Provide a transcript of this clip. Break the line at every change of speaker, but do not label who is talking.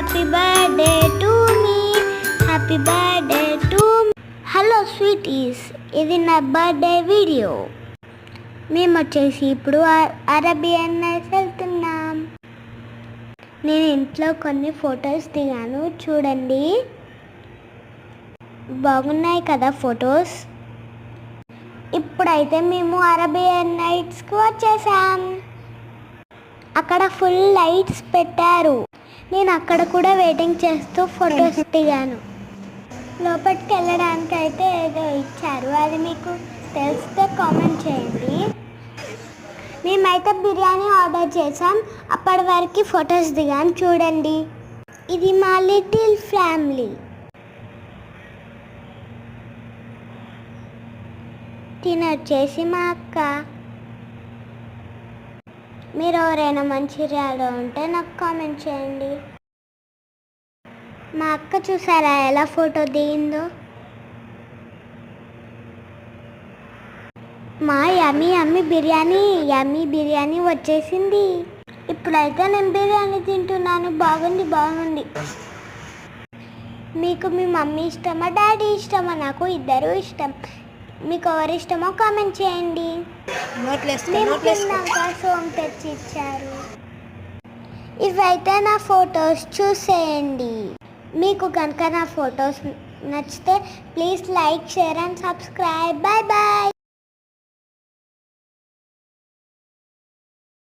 Happy birthday to me, happy birthday to me. Hello sweeties, ఇది నా birthday video. మేము వచ్చేసి ఇప్పుడు అరేబియన్ నైట్స్ వెళ్తున్నాం. నేను ఇంట్లో కొన్ని ఫొటోస్ దిగాను, చూడండి. బాగున్నాయి కదా ఫొటోస్. ఇప్పుడైతే మేము అరేబియన్ నైట్స్కి వచ్చేసాం. అక్కడ ఫుల్ లైట్స్ పెట్టారు. నేను అక్కడ కూడా వెయిటింగ్ చేస్తూ ఫొటోస్ దిగాను. లోపలికి వెళ్ళడానికి అయితే ఏదో ఇచ్చారు, అది మీకు తెలిస్తే కామెంట్ చేయండి. మేమైతే బిర్యానీ ఆర్డర్ చేసాం. అప్పటి వరకు ఫొటోస్ దిగాను, చూడండి. ఇది మా లిటిల్ ఫ్యామిలీ. తినొచ్చేసి మా అక్క. మీరు ఎవరైనా మంచిర్యాలలో ఉంటే నాకు కామెంట్ చేయండి. మా అక్క చూసారా ఎలా ఫోటో దిగిందో. మా యమ్మీ బిర్యానీ వచ్చేసింది. ఇప్పుడైతే నేను బిర్యానీ తింటున్నాను. బాగుంది. మీకు మీ మమ్మీ ఇష్టమా, డాడీ ఇష్టమా? నాకు ఇద్దరు ఇష్టం. మీకు ఎవరు ఇష్టమో కామెంట్ చేయండి. తిన్నాక సోమ్ తెచ్చి ఇచ్చారు. ఇవైతే నా ఫొటోస్ చూసేయండి. మీకు కనుక నా ఫొటోస్ నచ్చితే please like, share and subscribe. Bye.